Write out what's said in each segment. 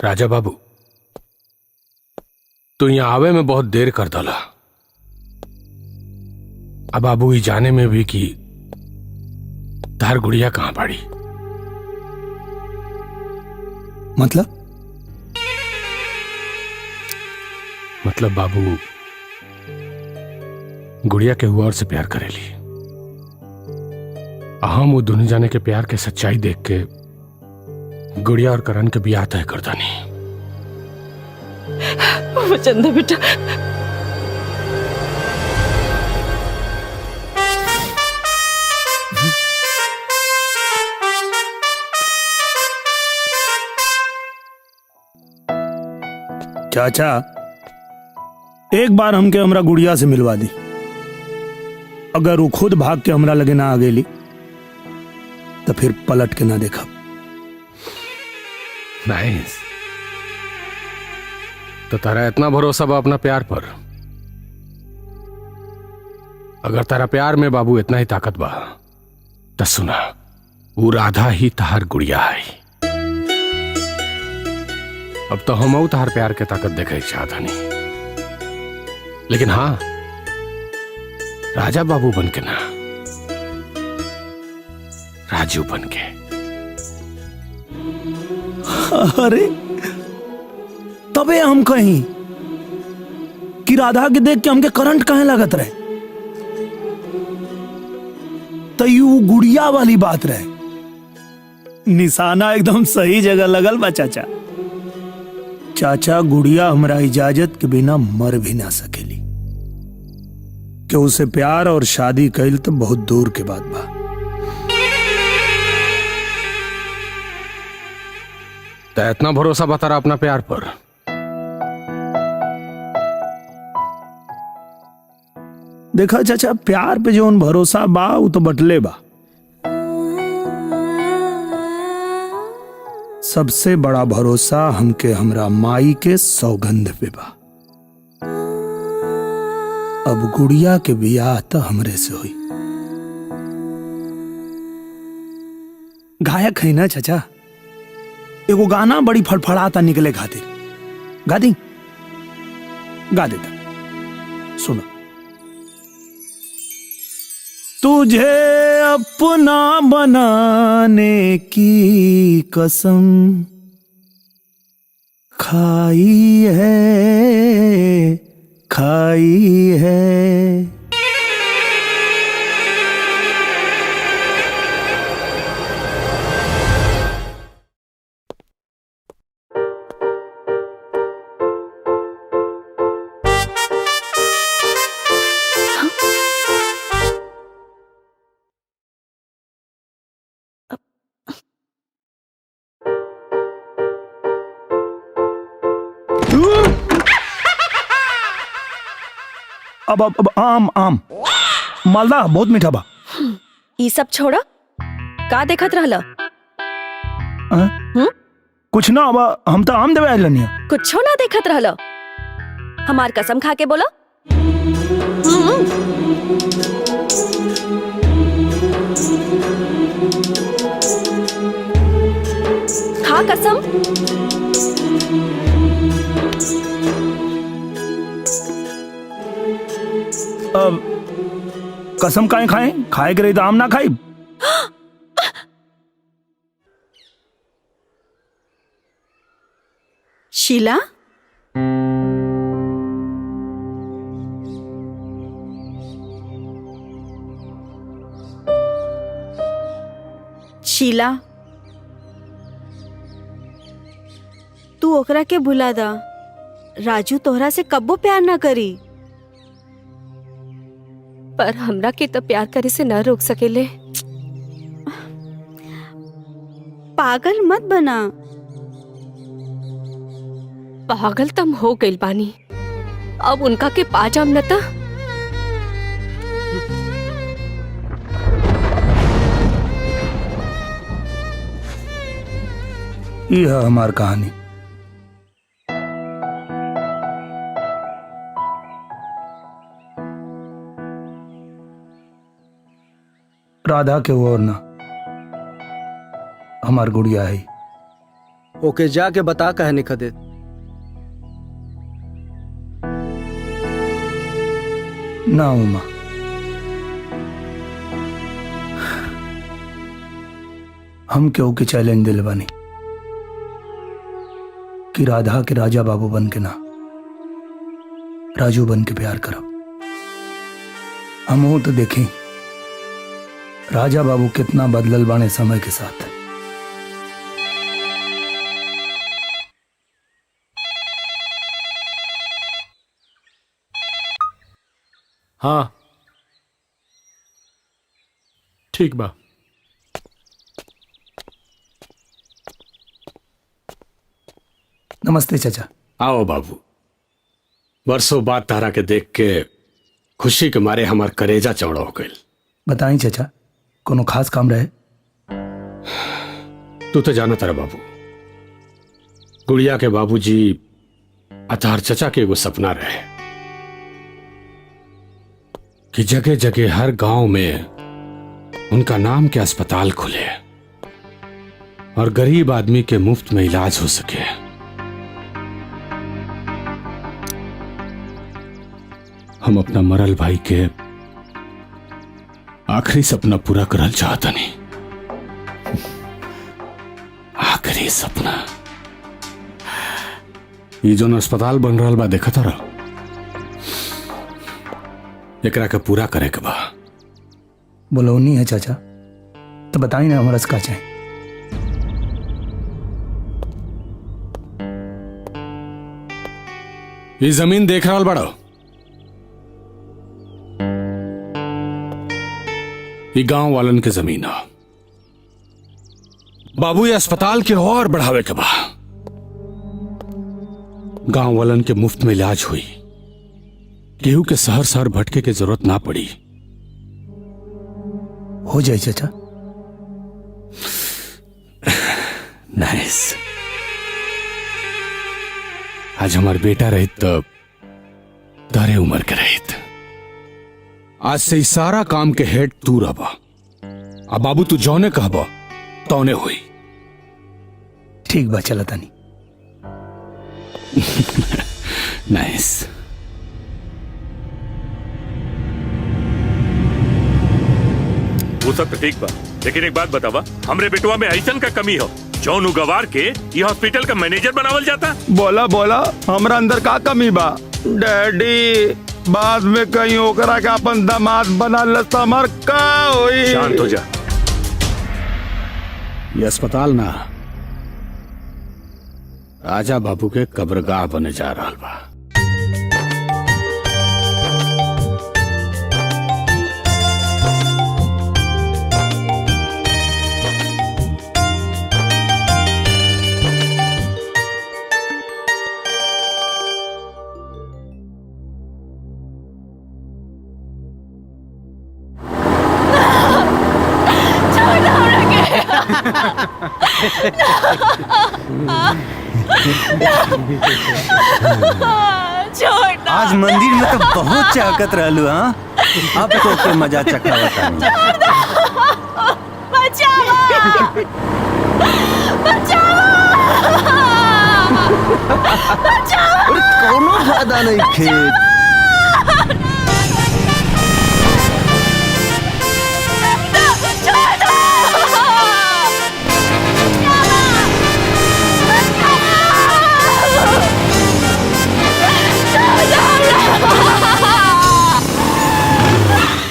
राजा बाबू, तू यहाँ आवे में बहुत देर कर डाला। अब बाबू ये जाने में भी कि तार गुड़िया कहां पड़ी। मतलब बाबू गुड़िया के हुआ और से प्यार करेली। हम वो दोनों जाने के प्यार के सच्चाई देख के गुड़िया और करण के ब्याह तय करता नहीं। वचन दे बेटा। चाचा, एक बार हमके हमरा गुड़िया से मिलवा दी। अगर वो खुद भाग के हमरा लगे ना आ गेली तो फिर पलट के ना देखा। नाइस। तो तारा इतना भरोसा बा अपना प्यार पर। अगर तारा प्यार में बाबू इतना ही ताकत बा तो सुना, वो राधा ही तहार गुड़िया है। अब तो हम तहार प्यार के ताकत देखे चाहता नहीं, लेकिन हाँ, राजा बाबू बन के ना, राजू बन के। अरे तबे हम कहीं कि राधा के देख के हमके करंट कहे लागत रहे, तो यू गुड़िया वाली बात रहे। निशाना एकदम सही जगह लगल बा चाचा। चाचा, गुड़िया हमरा इजाजत के बिना मर भी ना सकेली। कि उसे प्यार और शादी कैल तो बहुत दूर के बात बा। तो इतना भरोसा बता रहा अपना प्यार पर। देखा चाचा, प्यार पे जो भरोसा बा वो तो बटले बा। सबसे बड़ा भरोसा हमके हमरा माई के सौगंध पे बा। अब गुड़िया के बियाह तो हमरे से हुई। गायक है ना चाचा, एगो गाना बड़ी फड़फड़ाता निकले खातिर। गा दी? गा देता, सुनो। तुझे अपना बनाने की कसम खाई है। अब आम मालदा बहुत मीठा बा। ई सब छोड़ा, का देखत रहला? कुछ ना, अब हम तो आम देवे आइल नहीं। कुछो ना देखत रहला। हमार कसम खा के बोला। खा कसम। अब कसम काहे खाए के रही तो आम ना खाई। शीला, शीला, तू ओकरा के भुला दा। राजू तोहरा से कब्बो प्यार ना करी। पर हमरा के तो प्यार करे से न रोक सकेले। पागल मत बना। पागल तम हो गइल बानी। अब उनका के पाजाम न ता। यह है हमार कहानी। राधा के वो और ना, हमार गुड़िया है। ओके जाके बता कहे निकल दे। ना उमा, हम क्यों के चैलेंज दिल बानी कि राधा के राजा बाबू बन के ना राजू बन के प्यार करो। हम हो तो देखें राजा बाबू कितना बदलल बाने समय के साथ। हाँ ठीक बा। नमस्ते चाचा। आओ बाबू, बरसों बाद तारा के देख के खुशी के मारे हमार करेजा चौड़ा हो गई। बताई चाचा, कोनो खास काम रहे? तू तो जाना तारा बाबू, गुड़िया के बाबूजी अतार चचा के एगो सपना रहे कि जगह जगह हर गांव में उनका नाम के अस्पताल खुले और गरीब आदमी के मुफ्त में इलाज हो सके। हम अपना मरल भाई के आखिरी सपना पूरा करल चाहता नहीं। आखिरी सपना ये जो अस्पताल बन रहा बा देखा था, एकरा के पूरा करे के बा। बोलौनी है चाचा, तो बताई ना हमारा का चाहे। ये जमीन देख रहा बड़ा, ये गांव वालन के जमीन है। बाबू ये अस्पताल के और बढ़ावे के बा, गांव वालन के मुफ्त में इलाज हुई, केहू के शहर शहर भटके के जरूरत ना पड़ी। हो जाए चाचा। नाइस। आज हमार बेटा रहित तो तारे उम्र के रहित। आज से ही सारा काम के हेड तू रहबा। अब बाबू तू जौने कहबा तौने हुई। ठीक बा, चला तानी। नाइस। वो सब तो ठीक बा, लेकिन एक बात बतावा, हमरे बेटवा में ऐसन का कमी हो जौन उगवार के ये हॉस्पिटल का मैनेजर बनावल जाता? बोला बोला हमरा अंदर का कमी बा? डैडी बाद में कहीं ओकरा के अपन दामाद बना लता मर का होई। शांत हो जा। ये अस्पताल ना राजा बाबू के कब्रगाह बने जा रहा बा। आज मंदिर में तो बहुत चाहकत रहलू। हाँ, अब तो के मजा चखावता। कोनो फायदा नहीं खेत।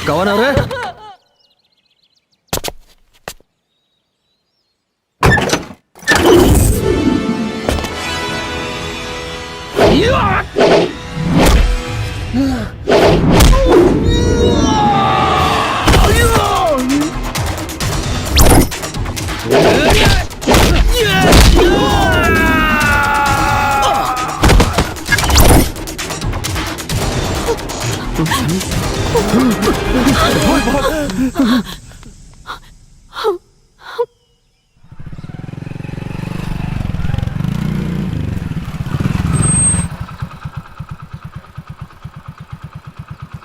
कौन है रे?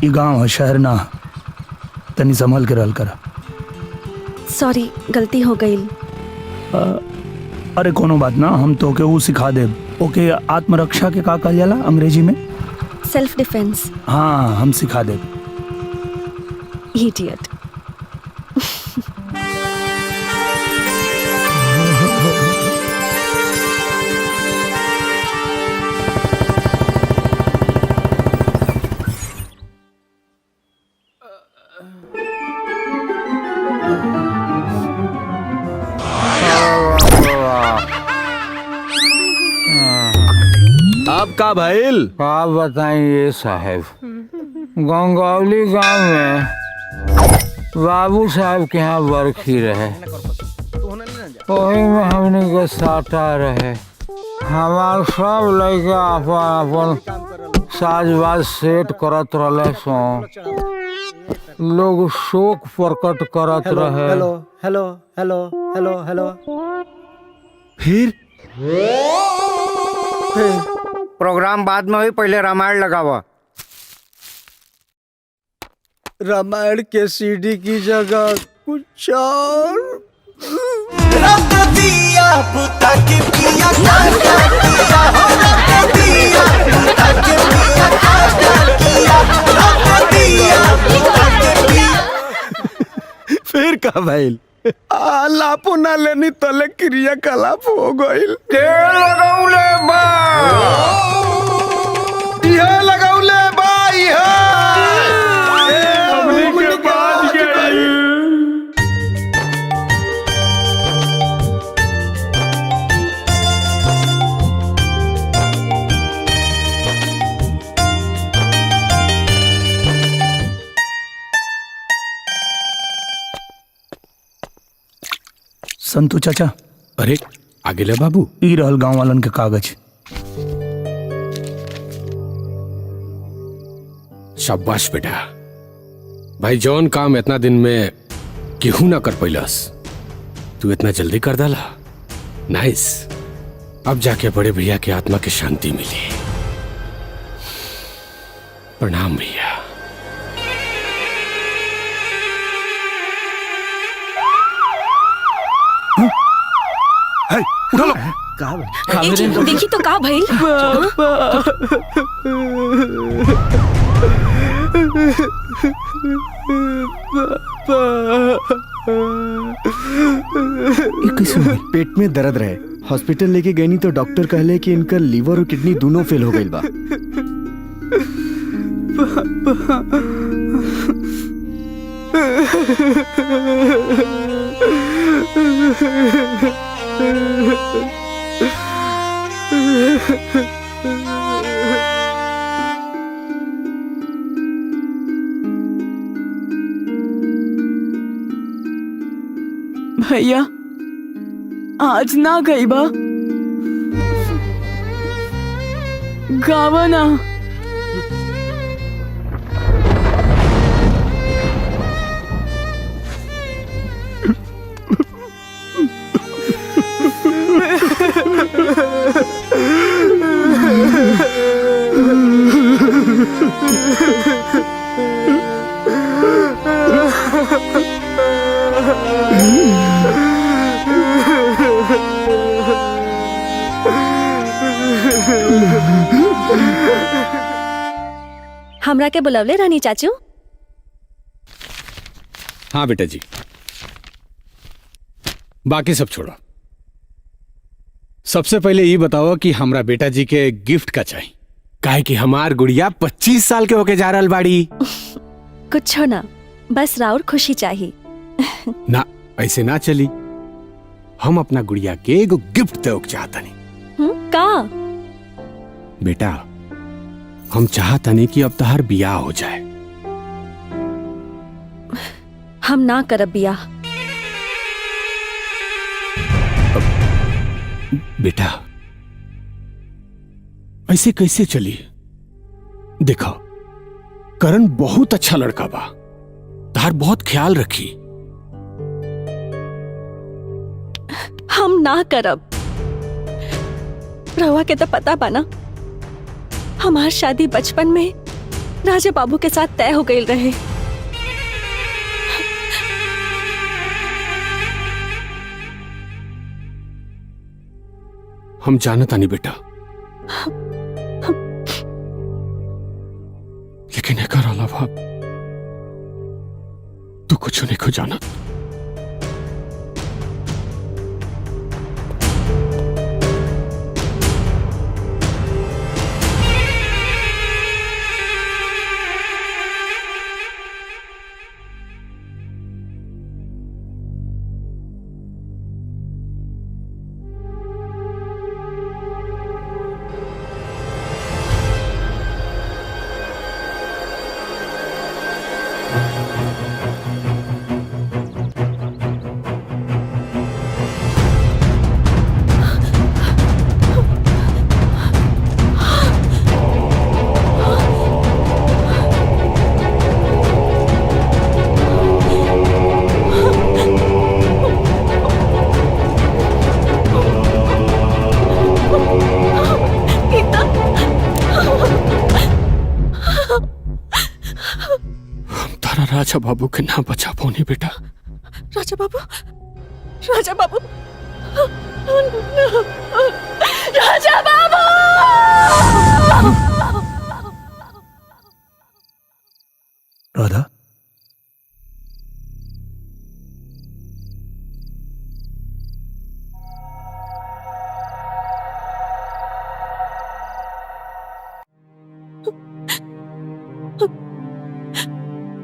ये गांव है, शहर ना। तनी संभल के रहल करा। सॉरी, गलती हो गई। अरे कोनो बात ना, हम तो के वो सिखा दे। ओके, आत्मरक्षा के का कहल जाला अंग्रेजी में? Self defence. हाँ, हम सिखा दे। इडियट। आपका भैल आप बताइए साहब, गंगौली गांव में बाबू साहब के यहाँ बरखी रहे, वही में हमने के साटा रहे। हमार सब लड़का अपन अपन साजबाज सेट करत रहे सो, लोग शोक प्रकट करत रहे। Hello hello hello hello hello. फिर प्रोग्राम बाद में हुई, पहले रामायण लगावा। रामायण के सीडी की जगह कुछ और। फिर का भैल? लापो ना लेनी तले क्रियाकलाप हो गईल। लगाउले बा यह लगाउले बा हमनी के बाज गई। संतू चाचा, अरे आगे ले बाबू। ई रहल गांव वालन के कागज। शाबाश बेटा। भाई जौन काम इतना दिन में केहू ना कर पैलस, तू इतना जल्दी कर डाला। नाइस। अब जाके बड़े भैया की आत्मा की शांति मिली। प्रणाम भैया। देखी तो का भइल? पेट में दर्द रहे, हॉस्पिटल लेके गई नहीं तो डॉक्टर कहले कि इनका लीवर और किडनी दोनों फेल हो गई बा। भैया आज ना गई बा, गावा ना। हमरा के बुलावले रानी चाचू? हाँ बेटा जी, बाकी सब छोड़ो। सबसे पहले ये बताओ कि हमरा बेटा जी के गिफ्ट का चाहिए, काहे कि हमार गुड़िया 25 साल के होके जा रहल बाड़ी। कुछ ना, बस राउर खुशी चाहिए। ना ऐसे ना चली। हम अपना गुड़िया के एगो गिफ्ट दे चाहतनी। का? बेटा हम चाहतनी कि अब तहार बियाह हो जाए। हम ना करब बियाह। बेटा ऐसे कैसे चली? देखो करण बहुत अच्छा लड़का बा, तार बहुत ख्याल रखी। हम ना करब। रहुआ के तो पता बा ना, हमार शादी बचपन में राजा बाबू के साथ तय हो गई रहे। हम जानता नहीं बेटा, लेकिन एकर अलावा तू कुछ नहीं को जानत। राजा बाबू के ना बचा पौनी बेटा। राजा बाबू, राजा बाबू, राजा बाबू। राधा,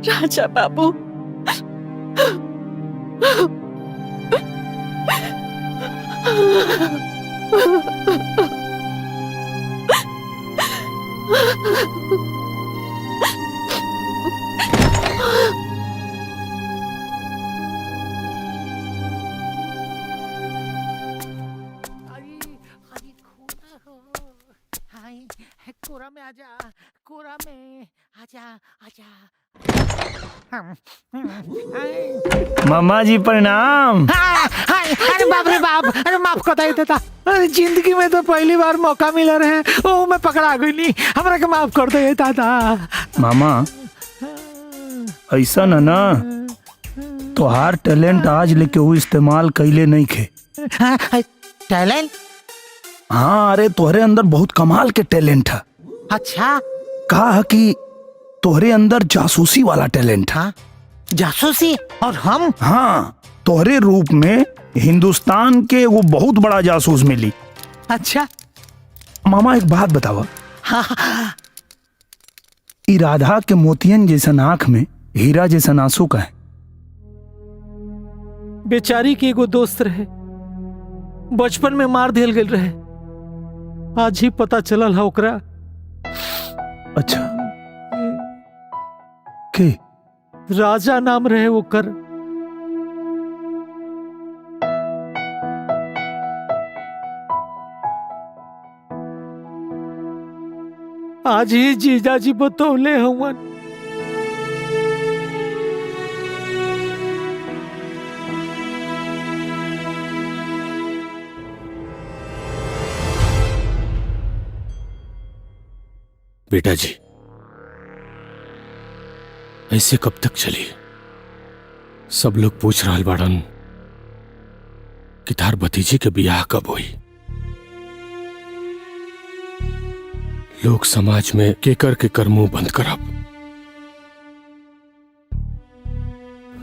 राजा बाबू, कोरा में आजा, कोरा में आजा, आजा। मामा जी प्रणाम। अरे बाप रे बाप, अरे माफ कर देता। अरे जिंदगी में तो पहली बार मौका मिला रहे, ओ मैं पकड़ा गई नहीं, हमरा के माफ कर दे दादा। मामा ऐसा ना तोहार टैलेंट आज लेके वो इस्तेमाल कैले नहीं खे। टैलेंट? हाँ, अरे तोहरे अंदर बहुत कमाल के टैलेंट है। अच्छा, कहा कि तोहरे अंदर जासूसी वाला टैलेंट है। जासूसी? और हम? हाँ, तोहरे रूप में हिंदुस्तान के वो बहुत बड़ा जासूस मिली। अच्छा मामा एक बात बतावा, ई राधा के मोतियन जैसन आंख में हीरा जैसन आंसू का है। बेचारी के एगो दोस्त रहे, बचपन में मार दिल गेल रहे, आज ही पता चलल है ओकरा। अच्छा, के? राजा नाम रहे ओकर। आज ही जीजाजी बतौले हवन। बेटा जी, ऐसे कब तक चली? सब लोग पूछ रहा बाड़न कि तार भतीजी के बियाह कब हुई। लोग समाज में केकर के कर मुंह बंद करब।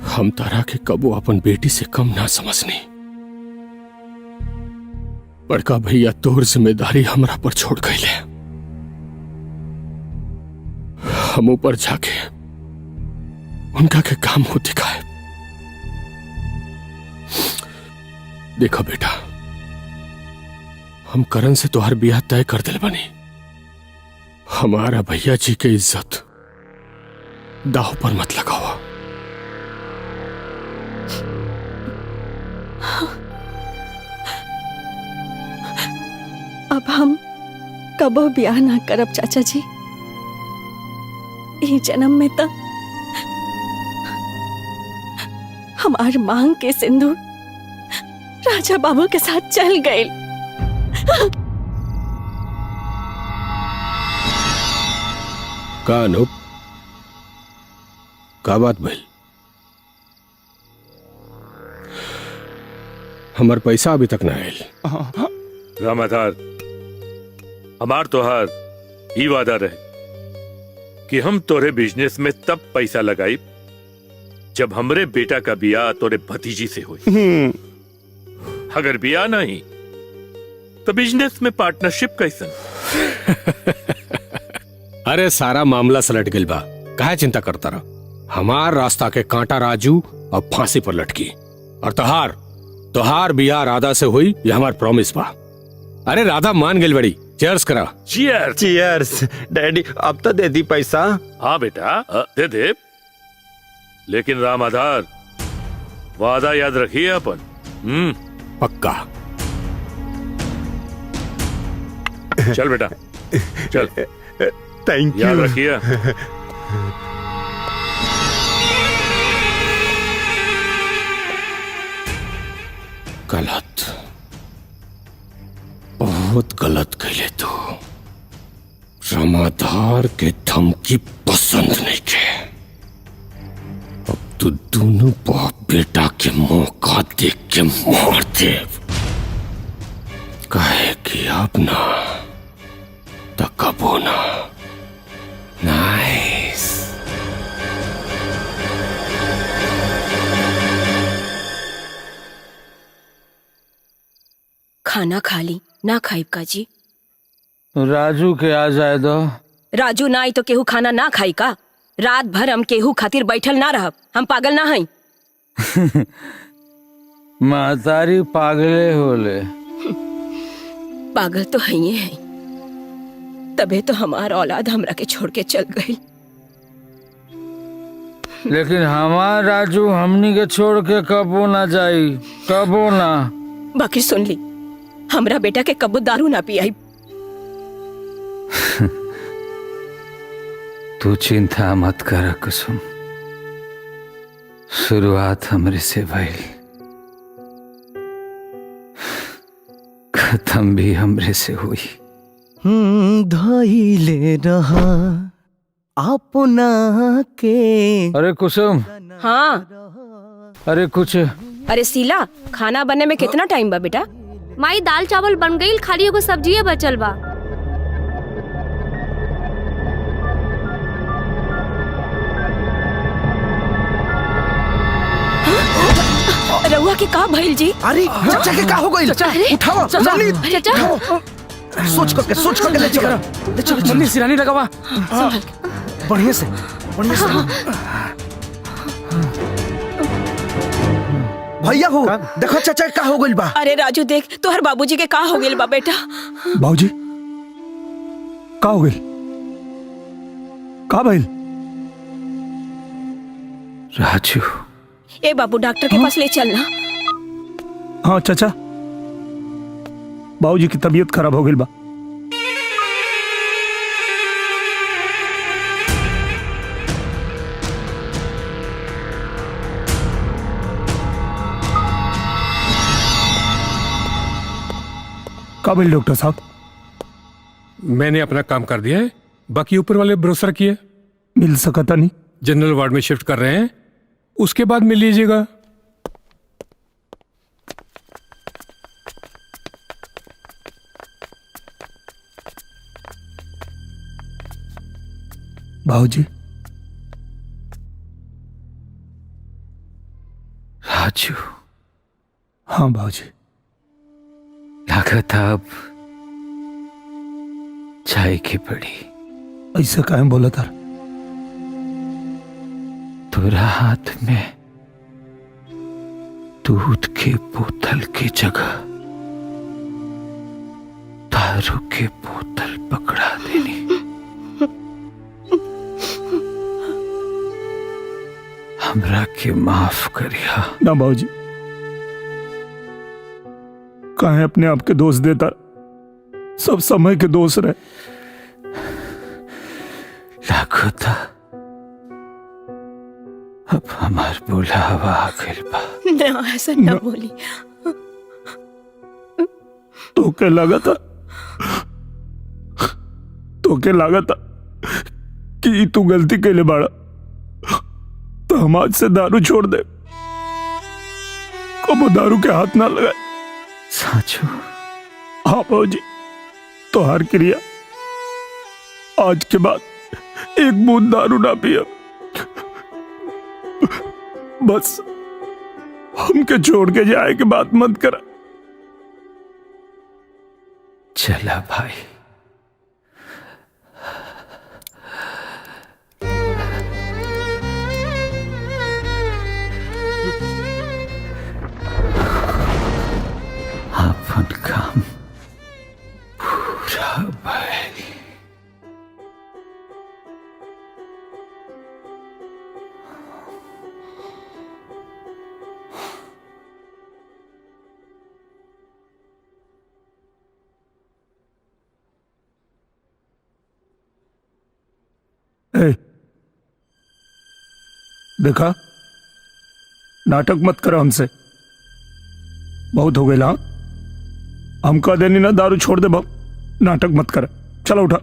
हम तारा के कबो अपन बेटी से कम ना समझनी। बड़का भैया तोर जिम्मेदारी हमरा पर छोड़ गईले। हम ऊपर जाके उनका के काम हो दिखाए। देखो बेटा, हम करण से तोहर बियाह तय कर दिल बनी। हमारा भैया जी के इज्जत दाव पर मत लगाओ। अब हम कबो ब्याह ना करब चाचा जी। ई जन्म में तो हमार मांग के सिंदूर राजा बाबू के साथ चल गए। का अनूप, का बात भइल? हमार पैसा अभी तक ना आयल। रामाधार, हमार तोहार ई वादा रहे कि हम तोरे बिजनेस में तब पैसा लगाई जब हमरे बेटा का बियाह तोरे भतीजी से हुई। अगर बियाह नहीं तो बिजनेस में पार्टनरशिप कैसन? अरे सारा मामला सलट गइल बा, काहे चिंता करता रहा? हमार रास्ता के कांटा राजू अब फांसी पर लटकी, और तोहार बियाह राधा से हुई, ये हमार प्रॉमिस बा। अरे राधा मान गइल बड़ी, चीयर्स करा। चीयर्स। चीयर्स। डैडी अब तो दे दी पैसा। हाँ बेटा दे दे, लेकिन रामाधार वादा याद रखिए अपन। पक्का। चल बेटा चल। Thank you. याद रखिए। गलत, बहुत गलत कहले तू। रामाधार के धमकी पसंद नहीं के। अब तू दोनों बाप बेटा के मौका देख के मार दे, कहे कि अब ना तकबो ना। नाइस। खाना खा ली ना खाई का जी? राजू के आ जाए दो। राजू ना आई तो केहू खाना ना खाई का? रात भर हम केहू खातिर बैठल ना रहब, हम पागल ना हई। महतारी पागले होले। पागल तो है ही है, तबे तो हमार औलाद हमरा के छोड़ के चल गई। लेकिन हमार राजू हमनी के छोड़ के कबो ना जाई, कबो ना। बाकी सुन ली, हमरा बेटा के कबो दारू ना पियाई। तू चिंता मत कर कुसुम, शुरुआत हमरे से भइल, खत्म भी हमरे से हुई। धइले रहा अपना के। अरे कुसुम। हाँ। अरे कुछ। अरे शीला, खाना बनने में कितना टाइम बा बेटा? माई दाल चावल बन गई, खाली एगो सब्जी बचल बा। रउआ के का भइल जी? अरे चाचा के का हो गइल? उठाओ जल्दी। चाचा सोच करके ले चलो। मम्मी सिरानी लगावा। बढ़िया से। भैया हो, देखो चाचा का हो गइल बा। अरे राजू देख, तोहर बाबूजी के का हो गइल बा बेटा? बाबूजी का हो गइल? का भइल? राजू। ए बाबू, डॉक्टर के पास ले चलना। हाँ चाचा, बाबूजी की तबीयत खराब हो गई बा। का भइल डॉक्टर साहब? मैंने अपना काम कर दिया है, बाकी ऊपर वाले भरोसा किए। मिल सकता नहीं? जनरल वार्ड में शिफ्ट कर रहे हैं, उसके बाद मिल लीजिएगा। बाबूजी। राजू। हाँ बाबूजी। लागत अब चाय की पड़ी। ऐसा काहे बोला था? तोरा हाथ में दूध के बोतल की जगह दारू के बोतल पकड़ा देनी। हमरा के माफ करिया। ना बाबूजी, काहे अपने आप के दोष देता? सब समय के दोष रहे। लागो था अब हमार बुलावा आ गइल बा। ना ऐसा ना बोली। तो के लगा था कि तू गलती कैले बाड़ा, तो हम आज से दारू छोड़ दे, कबो दारू के हाथ ना लगाए। साचो? हाँ बाबूजी, तो हर क्रिया आज के बाद एक बूंद दारू ना पिया। बस हमके छोड़ के जाए के बात मत करा। चला भाई। अपन काम पूरा भाई। ए, देखा, नाटक मत करो हमसे, बहुत हो गया। हम कह देनी ना दारू छोड़ दे बाप, नाटक मत कर। चलो उठा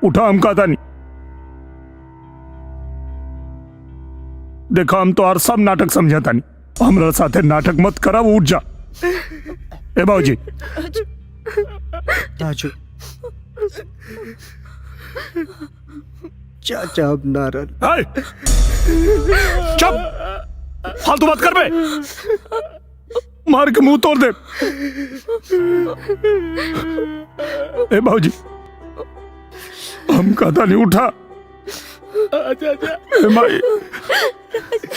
उठा, हम कहता नहीं। देखा, हम तो और सब नाटक समझाता नहीं, हमारे साथे नाटक मत करा। वो उठ जा। ए बाबूजी, राजू चाचा अब नाराज। चुप, फालतू बात कर बे, मार के मुंह तोड़ दे। ए बाबूजी, हम कहता नहीं, उठा। ए माई,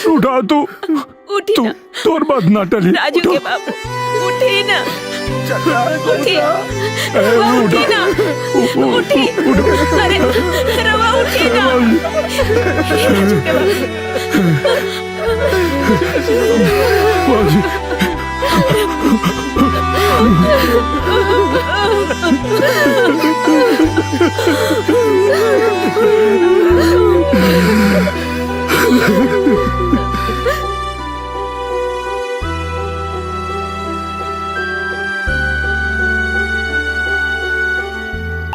उठा तू, उठी ना तोर बात ना टली। राजू के बाबू, उठी ना, उठी, उठी ना, उठी, अरे रवा उठी ना, राजू के बाबू।